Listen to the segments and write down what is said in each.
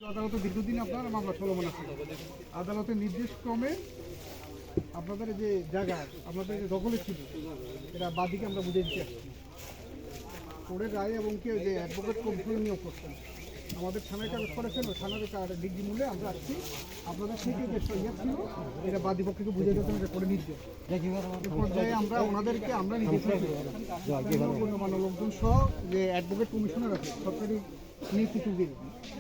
আদালতে দীর্ঘদিন আপনার মামলা চলমান আছে। আদালতের নির্দেশ ক্রমে আপনাদের যে জায়গা আপনাদের যে দখলে ছিল এটা বাদীকে আমরা বুঝে দিতে আসছি কোর্টের রায় এবং কেউ যে অ্যাডভোকেট কমিশন নিয়োগ করছেন আমাদের থানায় কাগজ করেছেন ওই থানার ডিগ্রি মূল্যে আমরা আসছি আপনাদের থেকে যে ইয়ে ছিল এটা বাদী পক্ষকে বুঝে দিতেন এটা করে নিচ্ছে পর্যায়ে আমরা ওনাদেরকে আমরা গণ্যমান্য লোকজন সহ যে অ্যাডভোকেট কমিশনার আছে সরকারি নিযুক্তির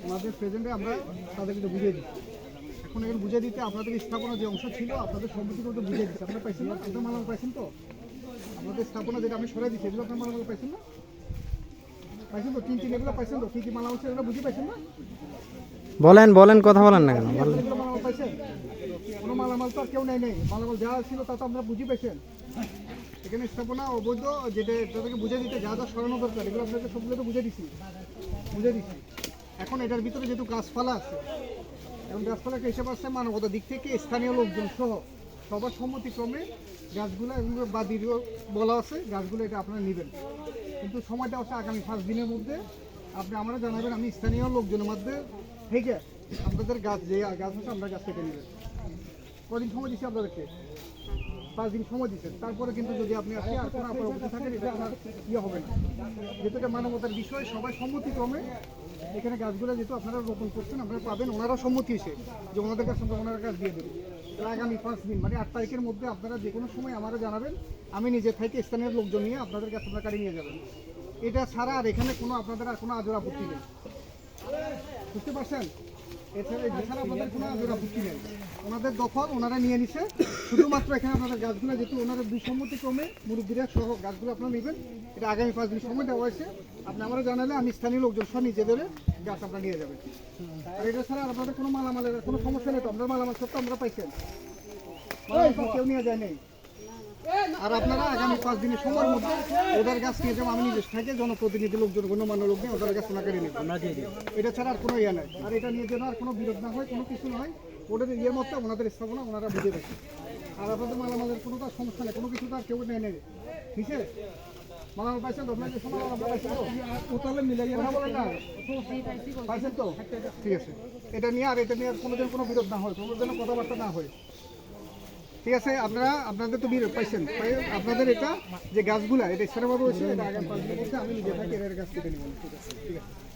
ওনাদের প্রেজেন্টে আমরা তাদেরকে বুঝিয়ে দিচ্ছি। এখন এখানে বুঝিয়ে দিতে আপনাদের স্থাপনা যে অংশ ছিল আপনাদের সম্মতি করতে বুঝিয়ে দিচ্ছি। আপনারা পাইছেন না? আপনার মালামাল পাইছেন তো? আপনাদের স্থাপনা যেটা আমি সরাই দিচ্ছি এগুলো আপনার মালামাল পাইছেন না? পাইছেন তো? তিন এগুলো পাইছেন তো? কী মালামাল ছিল এগুলো বুঝে পাইছেন না? বলেন কথা বলেন না কেন? এগুলো মালামাল পাইছেন? কোনো মালামাল তো আর কেউ নেই মালামাল যা ছিল তা তো আপনারা বুঝে পাইছেন। এখানে স্থাপনা অবৈধ যেটা তাদেরকে বুঝে দিতে যা যা সরানো দরকার এগুলো আপনাকে সবগুলো তো বুঝে দিচ্ছি। এখন এটার ভিতরে যেহেতু গাছপালা আছে এবং গাছপালাকে হিসাব আসছে মানবতার দিক থেকে স্থানীয় লোকজন সহ সবার সম্মতিক্রমে গাছগুলো এগুলো বাদীর বলা আছে গাছগুলো এটা আপনারা নেবেন, কিন্তু সময়টা হচ্ছে আগামী 5 দিনের মধ্যে আপনি আমরা জানাবেন আমি স্থানীয় লোকজনের মধ্যে থেকে আপনাদের গাছ যে গাছ আছে আমরা গাছ কেটে নেবেন। কদিন সময় দিচ্ছি আপনাদেরকে? 5 দিন সময় দিচ্ছেন। তারপরে কিন্তু যদি আপনি আসে আর কোনো আপনার অবস্থা থাকেন এটা আপনার ইয়ে হবে না, যেহেতু এটা মানবতার বিষয় সবাই সম্মতিক্রমে এখানে গাছগুলো যেহেতু আপনারা রোপণ করছেন আপনারা পাবেন ওনারা সম্মতি এসে যে ওনাদের কাছে আমরা ওনারা গাছ দিয়ে দেবেন। আগামী 5 দিন মানে 8 তারিখের মধ্যে আপনারা যে কোনো সময় আমারা জানাবেন আমি নিজে থেকে স্থানীয় লোকজন নিয়ে আপনাদের কাছে আপনারা কাটিয়ে নিয়ে যাবেন। এটা ছাড়া আর এখানে কোনো আপনাদের আর কোনো আজর আপত্তি নেই, বুঝতে পারছেন? এছাড়া আপনাদের কোনো আজর আপত্তি নেই, ওনাদের দখল ওনারা নিয়ে নিছে। শুধুমাত্র এখানে আপনাদের গাছগুলো যেহেতু ওনাদের দুই সম্মতিক্রমে মুরব্বীরা সহ গাছগুলো আপনারা নেবেন এটা আগামী 5 দিন সময় দেওয়া হয়েছে। আপনি আমরা জানালে আমি স্থানীয় লোকজন সহ নিজেদের গাছ আপনারা নিয়ে যাবেন। আর এটা ছাড়া আপনাদের কোনো মালামালের কোনো সমস্যা নেই তো? আপনার মালামাল সব তো আমরা পাইছেন, কেউ নিয়ে যায় নেই। আর আপনারা আগামী 5 দিনের সময়ের মধ্যে ওদের গাছ নিয়ে যাবো আমি নিজের থেকে জনপ্রতিনিধি লোকজন গণ্যমান্য লোক নিয়ে ওদের গাছ ওনা কেড়ে নেব। এটা ছাড়া আর কোনো ইয়ে নাই। আর এটা নিয়ে যেন আর কোনো বিরোধ না হয় কোনো কিছু না হয় ওদের ইয়ের মধ্যে ওনাদের স্থাপনা ওনারা বুঝে রাখে। আর আপনাদের মালামালের কোনো তার সমস্যা নেই, কোনো কিছু তার কেউ নেই নেই, ঠিক আছে? মালামাল পাইছেন তো? আপনার যে মালামাল পাইছেন তো? ওতালে মিলাই কথা বলেন না, পাইছেন তো? ঠিক আছে, এটা নিয়ে আর এটা নিয়ে আর কোনোদিন কোনো বিরোধ না হয়, কোনো যেন কথাবার্তা না হয়, ঠিক আছে? আপনারা আপনাদের তো বিরোধ পাইছেন, আপনাদের এটা যে গাছগুলা এটা সেরকমভাবে হয়েছে এটা আগামী 5 দিনের মধ্যে আমি নিজে থাকি এর গাছ কেটে নেব। ঠিক আছে, ঠিক আছে।